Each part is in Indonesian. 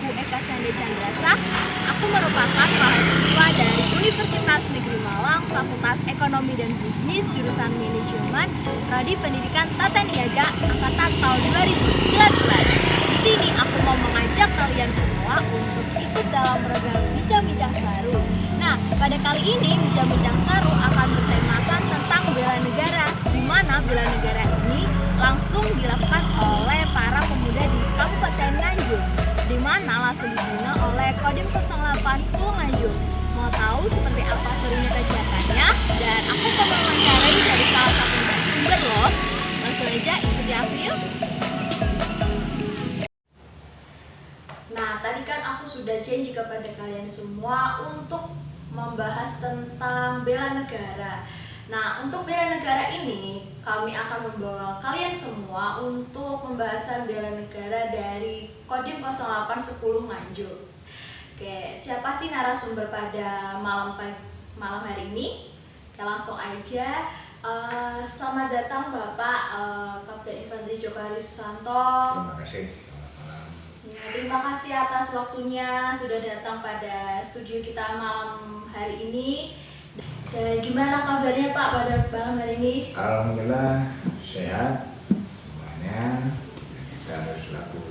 aku Eka Sandi Chandrasa. Aku merupakan mahasiswa dari Universitas Negeri Malang, Fakultas Ekonomi dan Bisnis, jurusan Manajemen, Prodi Pendidikan Tata Niaga, angkatan tahun 2019. Di sini aku mau mengajak kalian semua untuk ikut dalam program Bincang-Bincang Saru. Nah, pada kali ini Bincang-Bincang Saru akan bertemakan tentang bela negara, di mana bela negara ini langsung dilakukan oleh para pemuda di Kabupaten Nganjuk, di mana langsung dibina oleh Kodim 0810 Nganjuk. Mau tahu seperti apa serunya kegiatannya? Dan aku mau mewawancarai dari salah satu narasumber loh. Langsung aja ikuti aku yuk. Nah, tadi kan aku sudah janji kepada kalian semua untuk membahas tentang bela negara. Nah, untuk bela negara ini, kami akan membawa kalian semua untuk pembahasan bela negara dari Kodim 0810 Nganjuk. Oke, siapa sih narasumber pada malam hari ini? Oke, langsung aja. Selamat datang Bapak Kapten Infanteri Joko Hari Susanto. Terima kasih. Ya, terima kasih atas waktunya sudah datang pada studio kita malam hari ini. Dan gimana kabarnya Pak pada malam hari ini? Alhamdulillah sehat semuanya. Kita harus laku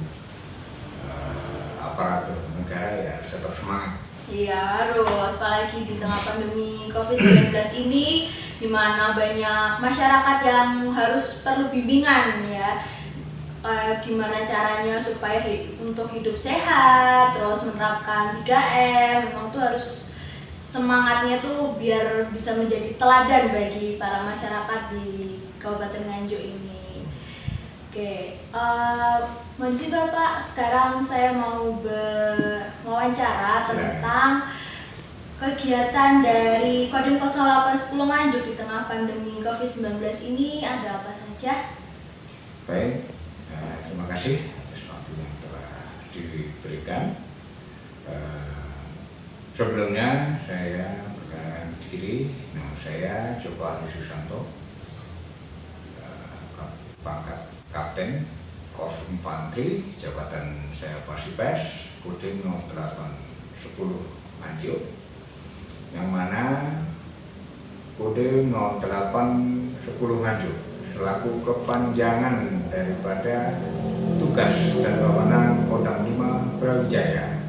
aparatur negara ya harus tetap semangat. Iya harus, apalagi di tengah pandemi COVID-19 ini, di mana banyak masyarakat yang harus perlu bimbingan ya. Gimana caranya supaya untuk hidup sehat, terus menerapkan 3M, memang tuh harus semangatnya tuh biar bisa menjadi teladan bagi para masyarakat di Kabupaten Nganjuk ini. Oke, mohon Bapak, sekarang saya mau berwawancara tentang kegiatan dari Kodim 0810 Nganjuk di tengah pandemi COVID-19 ini ada apa saja? Baik, terima kasih atas waktu yang telah diberikan. Sebelumnya saya perkenalkan diri, nama saya Joko Hari Susanto, pangkat Kapten Korps Infanteri, jabatan saya Pasipes, Kodim 0810 Nganjuk, yang mana Kodim 0810 Nganjuk selaku kepanjangan daripada tugas dan wewenang Kodam 5 Brawijaya.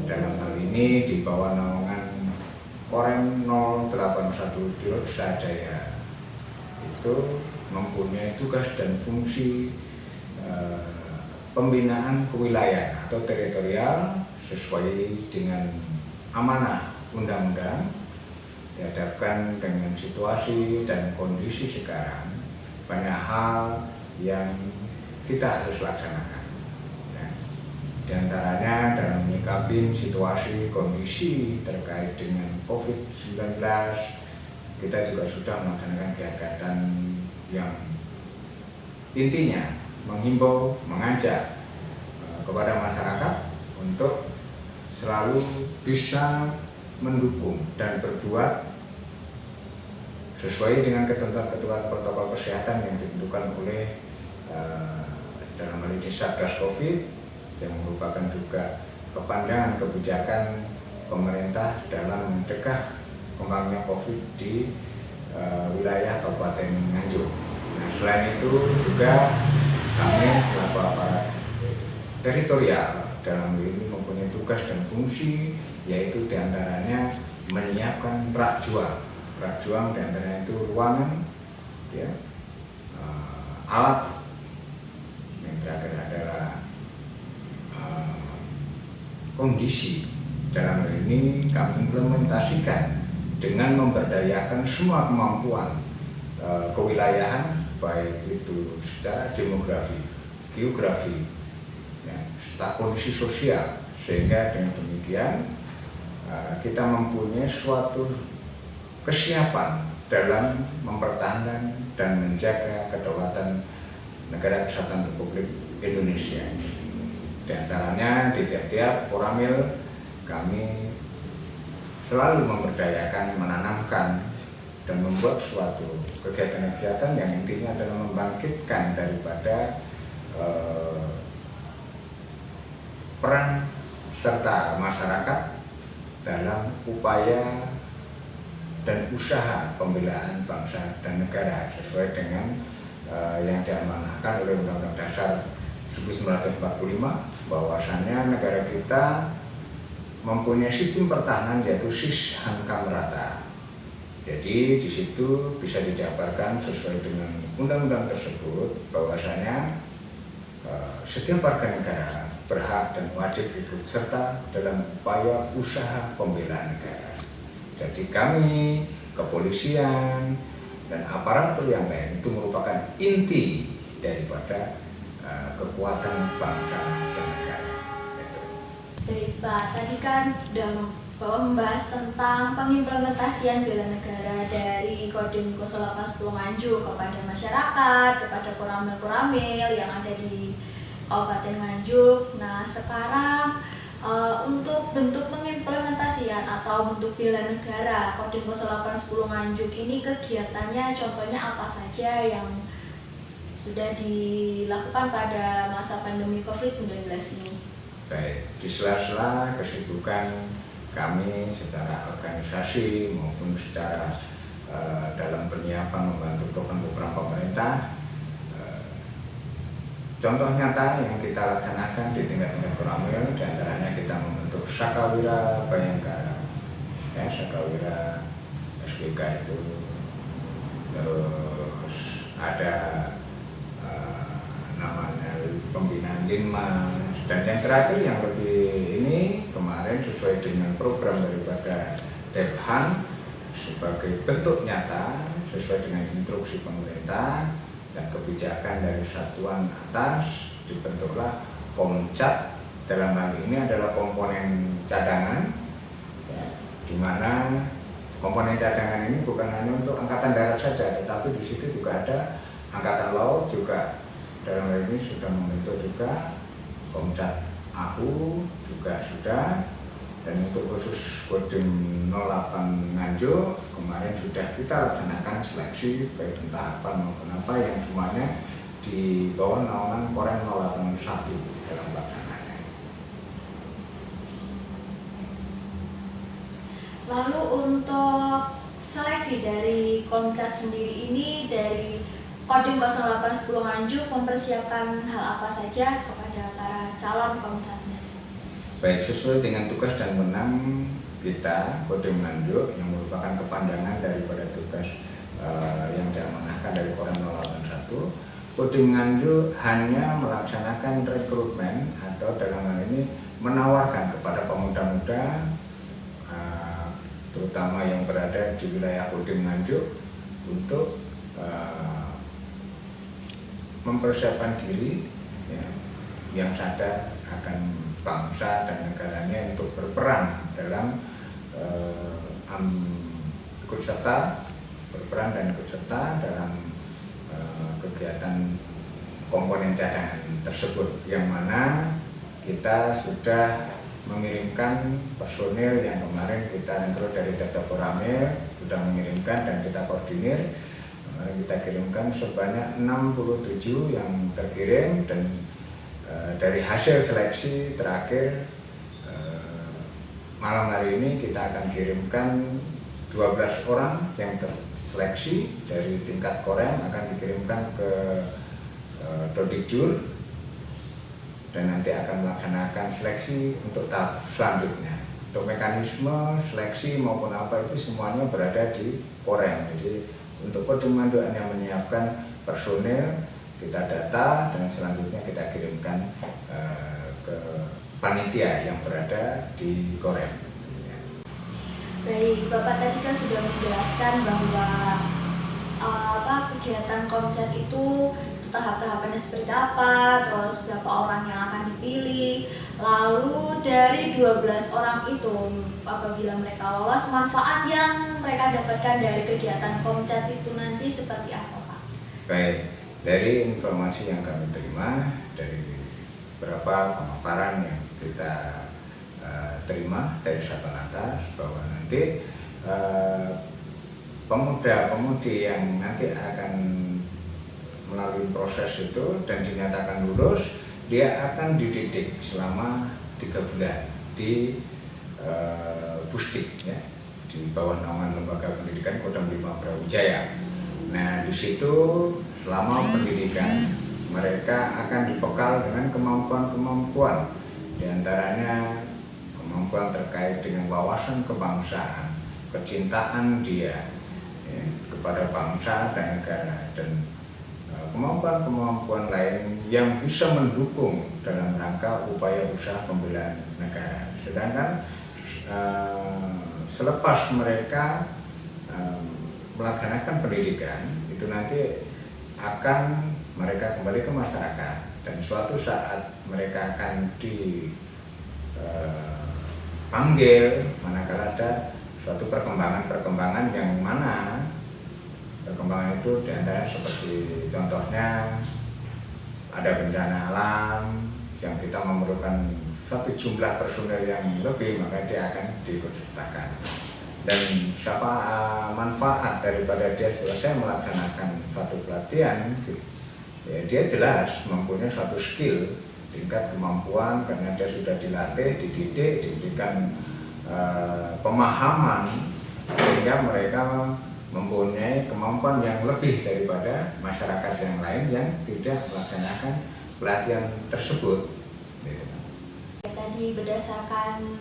Dalam hal ini di bawah naungan Korem 081 Dirut Sajaya itu mempunyai tugas dan fungsi pembinaan kewilayahan atau teritorial sesuai dengan amanah undang-undang dihadapkan dengan situasi dan kondisi sekarang. Banyak hal yang kita harus laksanakan. Di antaranya dalam menyikapi situasi kondisi terkait dengan COVID-19, kita juga sudah melaksanakan kegiatan yang intinya menghimbau, mengajak kepada masyarakat untuk selalu bisa mendukung dan berbuat sesuai dengan ketentuan-ketentuan protokol kesehatan yang ditentukan oleh dalam hal ini Satgas Covid, yang merupakan juga kepanjangan kebijakan pemerintah dalam mencegah kembangnya COVID di wilayah Kabupaten Nganjuk. Nah, selain itu juga kami selaku aparat teritorial dalam ini mempunyai tugas dan fungsi, yaitu diantaranya menyiapkan rak juang. Rak juang diantaranya itu ruangan, ya, alat, yang terakhir adalah kondisi. Dalam hal ini kami implementasikan dengan memberdayakan semua kemampuan kewilayahan, baik itu secara demografi, geografi, ya, serta kondisi sosial, sehingga dengan demikian kita mempunyai suatu kesiapan dalam mempertahankan dan menjaga kedaulatan negara kesatuan Republik Indonesia. Di antaranya di tiap-tiap koramil kami selalu memberdayakan, menanamkan, dan membuat suatu kegiatan-kegiatan yang intinya adalah membangkitkan daripada peran serta masyarakat dalam upaya dan usaha pembelaan bangsa dan negara sesuai dengan yang diamanahkan oleh Undang-Undang Dasar 1945, bahwasannya negara kita mempunyai sistem pertahanan yaitu sis hankam rata. Jadi di situ bisa dijabarkan sesuai dengan undang-undang tersebut bahwasanya setiap warga negara berhak dan wajib ikut serta dalam upaya usaha pembelaan negara. Jadi kami, kepolisian, dan aparatur yang lain itu merupakan inti daripada kekuatan bangsa dan negara. Baik Pak, tadi kan sudah membahas tentang pengimplementasian bela negara dari Kodim 0810 Nganjuk kepada masyarakat, kepada koramil-koramil yang ada di Kabupaten Nganjuk. Nah sekarang untuk bentuk pengimplementasian atau bentuk bela negara Kodim 0810 Nganjuk ini kegiatannya contohnya apa saja yang sudah dilakukan pada masa pandemi COVID-19 ini? Baik, di sela-sela kesibukan kami secara organisasi maupun secara dalam penyiapan membantu program-program pemerintah, contoh nyata yang kita laksanakan di tingkat-tingkat koramil, diantaranya kita membentuk Sakawira Bayangkara, ya, Sakawira SBK itu, terus ada namanya pembinaan Linmas, dan yang terakhir yang lebih ini kemarin sesuai dengan program daripada Dephan sebagai bentuk nyata sesuai dengan instruksi pemerintah dan kebijakan dari satuan atas, dibentuklah Komcat. Dalam hal ini adalah komponen cadangan, ya, di mana komponen cadangan ini bukan hanya untuk angkatan darat saja, tetapi di situ juga ada angkatan laut juga. Dalam hal ini sudah membentuk juga Komcat AU juga sudah, dan untuk khusus Kodim 08 Nganjuk kemarin sudah kita laksanakan seleksi baik tahapan maupun apa yang semuanya di bawah naungan Korem 081 dalam pelaksanaannya. Lalu untuk seleksi dari Komcat sendiri ini dari Kodim 0810 Nganjuk mempersiapkan hal apa saja kepada para calon Komcatnya? Baik, sesuai dengan tugas dan wewenang kita, Kodim Nganjuk yang merupakan kepanjangan daripada tugas yang diamanahkan dari Korem 081, Kodim Nganjuk hanya melaksanakan rekrutmen atau dalam hal ini menawarkan kepada pemuda-muda terutama yang berada di wilayah Kodim Nganjuk untuk mempersiapkan diri, ya, yang sadar akan bangsa dan negaranya untuk berperan dalam ikut serta dalam kegiatan komponen cadangan tersebut, yang mana kita sudah mengirimkan personil yang kemarin kita rekrut dari data Koramil, sudah mengirimkan dan kita koordinir. Kemarin kita kirimkan sebanyak 67 yang terkirim, dan dari hasil seleksi terakhir malam hari ini kita akan kirimkan 12 orang yang terseleksi dari tingkat Korem akan dikirimkan ke Dodikjur, dan nanti akan melaksanakan seleksi untuk tahap selanjutnya. Untuk mekanisme seleksi maupun apa itu semuanya berada di Korem. Jadi untuk Kodim Nganjuk hanya menyiapkan personil, kita data, dan selanjutnya kita kirimkan ke panitia yang berada di Korem. Baik, Bapak tadi kan sudah menjelaskan bahwa kegiatan Komcat itu tahap-tahapannya seperti apa, terus berapa orang yang akan dipilih, lalu dari 12 orang itu apabila mereka lolos, manfaat yang mereka dapatkan dari kegiatan Komcat itu nanti seperti apa, Pak? Baik, dari informasi yang kami terima dari beberapa pemaparan yang kita terima dari satuan atas, bahwa nanti pemuda-pemudi yang nanti akan melalui proses itu dan dinyatakan lulus, dia akan dididik selama 3 bulan. di Pusdik, ya, di bawah naungan Lembaga Pendidikan Kodam 5 Brawijaya. Nah, di situ selama pendidikan mereka akan dibekal dengan kemampuan-kemampuan, diantaranya kemampuan terkait dengan wawasan kebangsaan, kecintaan dia, ya, kepada bangsa dan negara, dan kemampuan-kemampuan lain yang bisa mendukung dalam rangka upaya usaha pembelaan negara. Sedangkan selepas mereka melaksanakan pendidikan itu nanti akan mereka kembali ke masyarakat, dan suatu saat mereka akan dipanggil manakala ada suatu perkembangan yang mana perkembangan itu diantara seperti contohnya ada bencana alam yang kita memerlukan suatu jumlah personel yang lebih, maka dia akan diikut sertakan. Dan manfaat daripada dia selesai melaksanakan suatu pelatihan, ya, dia jelas mempunyai suatu skill, tingkat kemampuan, karena dia sudah dilatih, dididik, diberikan pemahaman, sehingga mereka mempunyai kemampuan yang lebih daripada masyarakat yang lain yang tidak melaksanakan pelatihan tersebut. Gitu. Tadi berdasarkan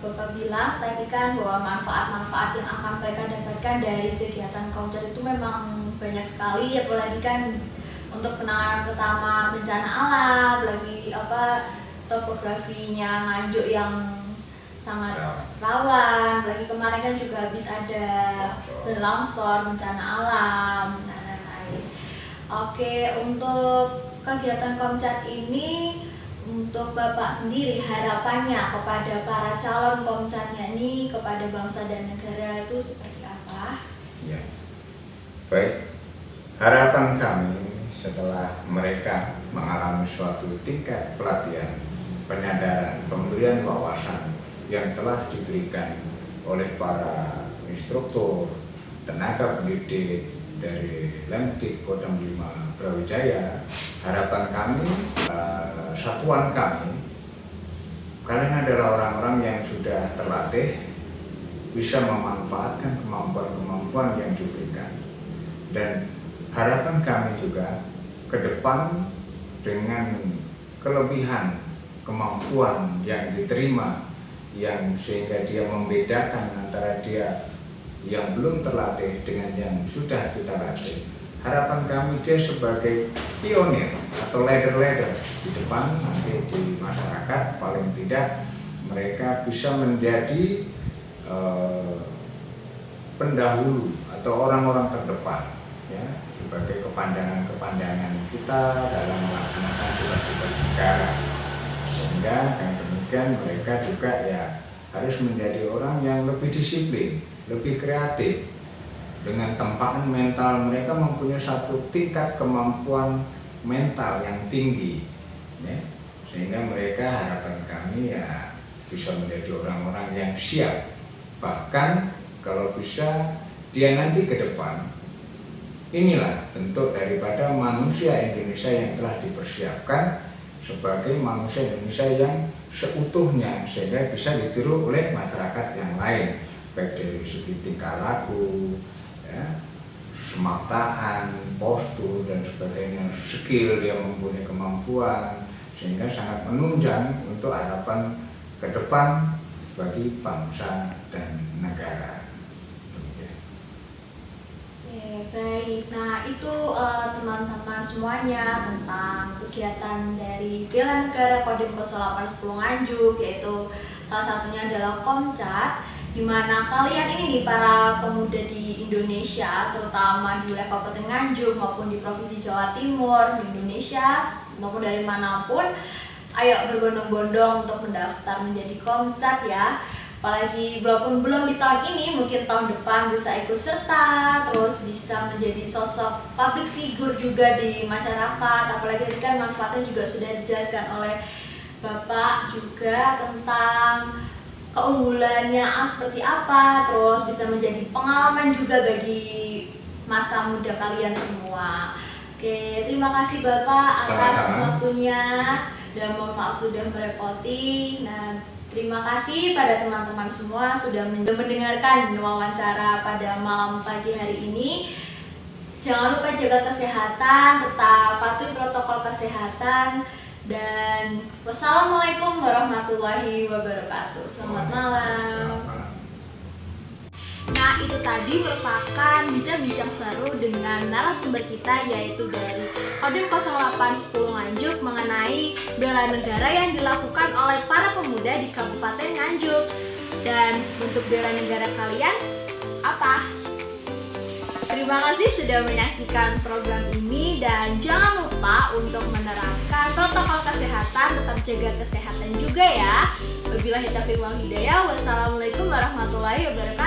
Bapak bilang tadi kan bahwa manfaat-manfaat yang akan mereka dapatkan dari kegiatan Komcat itu memang banyak sekali, apalagi kan untuk penanganan pertama bencana alam, lagi topografinya Nganjuk yang sangat rawan, lagi kemarin kan juga habis ada longsor, bencana alam, dan lain-lain. Oke, untuk kegiatan Komcat ini, untuk Bapak sendiri harapannya kepada para calon Komcatnya ini, kepada bangsa dan negara itu seperti apa? Ya. Baik, harapan kami setelah mereka mengalami suatu tingkat pelatihan, penyadaran, pemberian wawasan yang telah diberikan oleh para instruktur, tenaga pendidik dari Lemdik Kodam 5 Brawijaya, harapan kami, satuan kami, kalian adalah orang-orang yang sudah terlatih, bisa memanfaatkan kemampuan-kemampuan yang diberikan. Dan harapan kami juga ke depan dengan kelebihan kemampuan yang diterima, yang sehingga dia membedakan antara dia yang belum terlatih dengan yang sudah kita latih. Harapan kami dia sebagai pionir atau leader di depan nanti di masyarakat, paling tidak mereka bisa menjadi pendahulu atau orang-orang terdepan, ya, sebagai kepanjangan kita dalam melaksanakan tugas-tugas negara, sehingga dengan demikian mereka juga ya harus menjadi orang yang lebih disiplin, lebih kreatif. Dengan tempaan mental, mereka mempunyai satu tingkat kemampuan mental yang tinggi, ya, sehingga mereka harapan kami ya bisa menjadi orang-orang yang siap. Bahkan kalau bisa dia nanti ke depan, inilah bentuk daripada manusia Indonesia yang telah dipersiapkan sebagai manusia Indonesia yang seutuhnya, sehingga bisa ditiru oleh masyarakat yang lain, baik dari segi tingkah laku, ya, semaptaan, postur dan sebagainya, skill, dia mempunyai kemampuan, sehingga sangat menunjang untuk harapan ke depan bagi bangsa dan negara. Baik, nah itu teman-teman semuanya tentang kegiatan dari Bela Negara Kodim 0810 Nganjuk, yaitu salah satunya adalah Komcat, di mana kalian ini nih para pemuda di Indonesia, terutama di wilayah Kabupaten Nganjuk maupun di Provinsi Jawa Timur, di Indonesia maupun dari manapun, ayo berbondong-bondong untuk mendaftar menjadi Komcat ya. Apalagi walaupun belum di tahun ini, mungkin tahun depan bisa ikut serta, terus bisa menjadi sosok public figure juga di masyarakat. Apalagi kan manfaatnya juga sudah dijelaskan oleh Bapak juga tentang keunggulannya seperti apa, terus bisa menjadi pengalaman juga bagi masa muda kalian semua. Oke, terima kasih Bapak atas waktunya. dan mohon maaf sudah merepoti. Nah, terima kasih pada teman-teman semua sudah mendengarkan wawancara pada malam pagi hari ini. Jangan lupa jaga kesehatan, tetap patuhi protokol kesehatan, dan wassalamualaikum warahmatullahi wabarakatuh. Selamat malam. Nah, itu tadi merupakan bincang-bincang seru dengan narasumber kita, yaitu dari Kodim 0810 Nganjuk mengenai bela negara yang dilakukan oleh para pemuda di Kabupaten Nganjuk. Dan untuk bela negara kalian apa? Terima kasih sudah menyaksikan program ini, dan jangan lupa untuk menerapkan protokol kesehatan, tetap jaga kesehatan juga ya. Wabillahi taufiq wal hidayah. Wassalamualaikum warahmatullahi wabarakatuh.